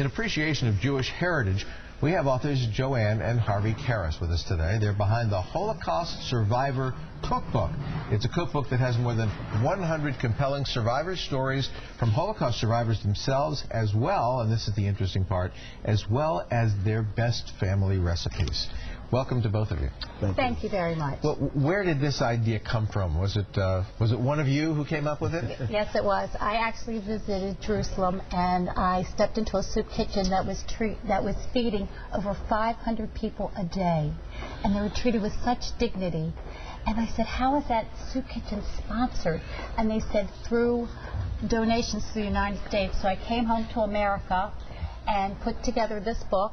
In appreciation of Jewish heritage, we have authors Joanne and Harvey Caras with us today. They're behind the Holocaust Survivor Cookbook. It's a cookbook that has more than 100 compelling survivor stories from Holocaust survivors themselves, as well, and this is the interesting part, as well as their best family recipes. Welcome to both of you. Thank you very much. Well, where did this idea come from? Was it one of you who came up with it? Yes, it was. I actually visited Jerusalem, and I stepped into a soup kitchen that was feeding over 500 people a day, and they were treated with such dignity. And I said, how is that soup kitchen sponsored? And they said, through donations to the United States. So I came home to America and put together this book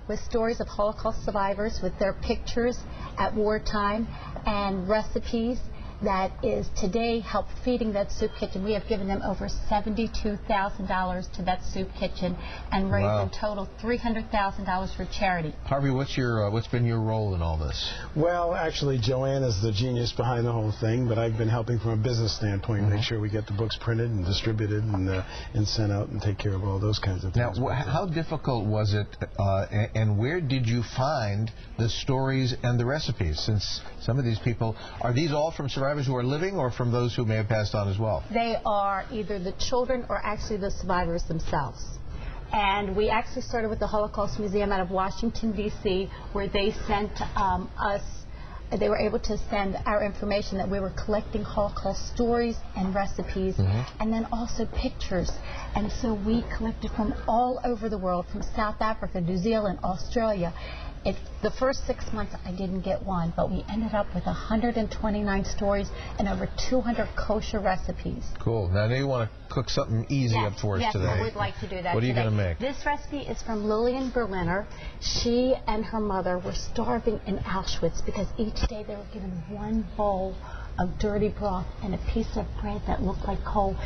with stories of Holocaust survivors with their pictures at wartime and recipes that is today help feeding that soup kitchen. We have given them over $72,000 to that soup kitchen and raised in total $300,000 for charity. Harvey, what's been your role in all this? Well, actually, Joanne is the genius behind the whole thing, but I've been helping from a business standpoint, make sure we get the books printed and distributed and sent out and take care of all those kinds of things. Now, how difficult was it, and where did you find the stories and the recipes? Since some of these people, are these all from survivors who are living or from those who may have passed on as well? They are either the children or actually the survivors themselves. And we actually started with the Holocaust Museum out of Washington, D.C., where they sent they were able to send our information that we were collecting Holocaust stories and recipes, and then also pictures. And so we collected from all over the world, from South Africa, New Zealand, Australia. The first 6 months I didn't get one, but we ended up with 129 stories and over 200 kosher recipes. Cool. Now you want to cook something easy up for us today. Yes, I would like to do that. What are you going to make? This recipe is from Lillian Berliner. She and her mother were starving in Auschwitz because each day they were given one bowl of dirty broth and a piece of bread that looked like coal.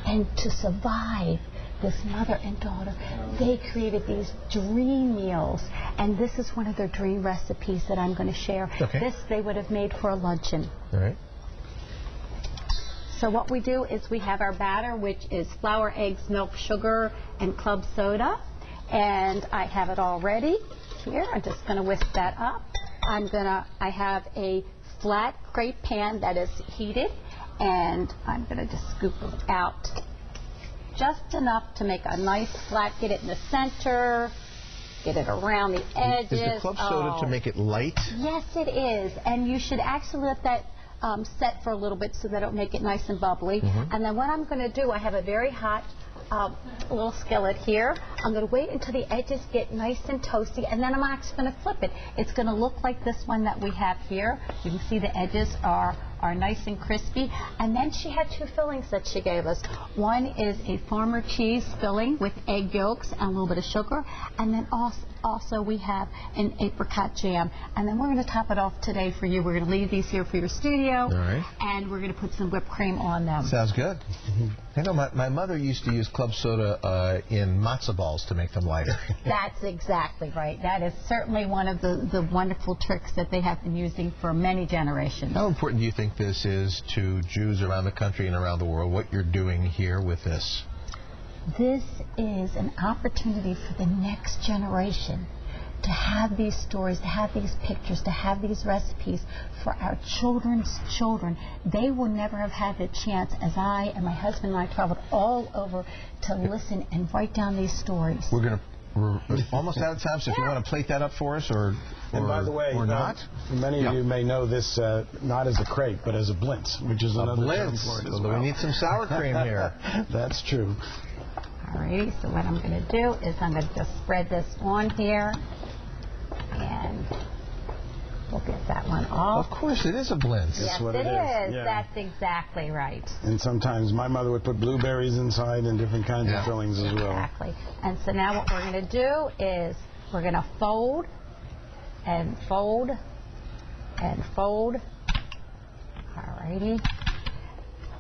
And to survive, this mother and daughter, they created these dream meals, and this is one of their dream recipes that I'm going to share. This they would have made for a luncheon. All right. So what we do is we have our batter, which is flour, eggs, milk, sugar, and club soda, and I have it all ready here. I'm just going to whisk that up. I have a flat crepe pan that is heated, and I'm going to just scoop it out just enough to make a nice flat, get it in the center, get it around the edges. Is the club soda to make it light? Yes, it is. And you should actually let that set for a little bit so that it'll make it nice and bubbly. And then what I'm going to do, I have a very hot little skillet here. I'm going to wait until the edges get nice and toasty, and then I'm actually going to flip it. It's going to look like this one that we have here. You can see the edges are nice and crispy. And then she had two fillings that she gave us. One is a farmer cheese filling with egg yolks and a little bit of sugar, and then also we have an apricot jam. And then we're going to top it off today for you. We're going to leave these here for your studio, and we're going to put some whipped cream on them. Sounds good. You know, my mother used to use club soda in matzo balls to make them lighter. That's exactly right. That is certainly one of the wonderful tricks that they have been using for many generations. How important do you think this is to Jews around the country and around the world, what you're doing here with this? This is an opportunity for the next generation to have these stories, to have these pictures, to have these recipes for our children's children. They will never have had the chance, as I and my husband and I traveled all over to listen and write down these stories. We're almost out of time, so if you want to plate that up for us, or by the way, not. Many of you may know this not as a crepe, but as a blintz, which is another term for it as well. We need some sour cream here. That's true. Alrighty, so what I'm going to do is I'm going to just spread this on here, and we'll get that one off. Of course, it is a blintz. Yes, it is. Yeah. That's exactly right. And sometimes my mother would put blueberries inside and different kinds of fillings as well. Exactly. And so now what we're going to do is we're going to fold and fold and fold. Alrighty.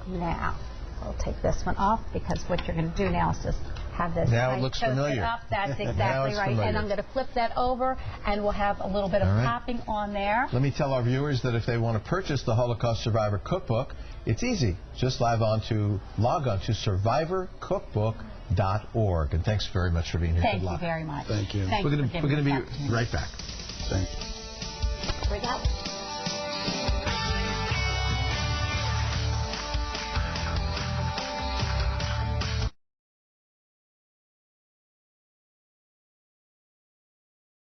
Now, we'll take this one off because what you're going to do now is just have this now it looks familiar. Up. That's exactly right. And I'm going to flip that over, and we'll have a little bit of topping on there. Let me tell our viewers that if they want to purchase the Holocaust Survivor Cookbook, it's easy. Just log on to survivorcookbook.com. WTVJ.org. And thanks very much for being here. Thank Good you luck. very much. Thank you. Thank We're you going for giving to me be this opportunity. right back. Thank you. Bring up.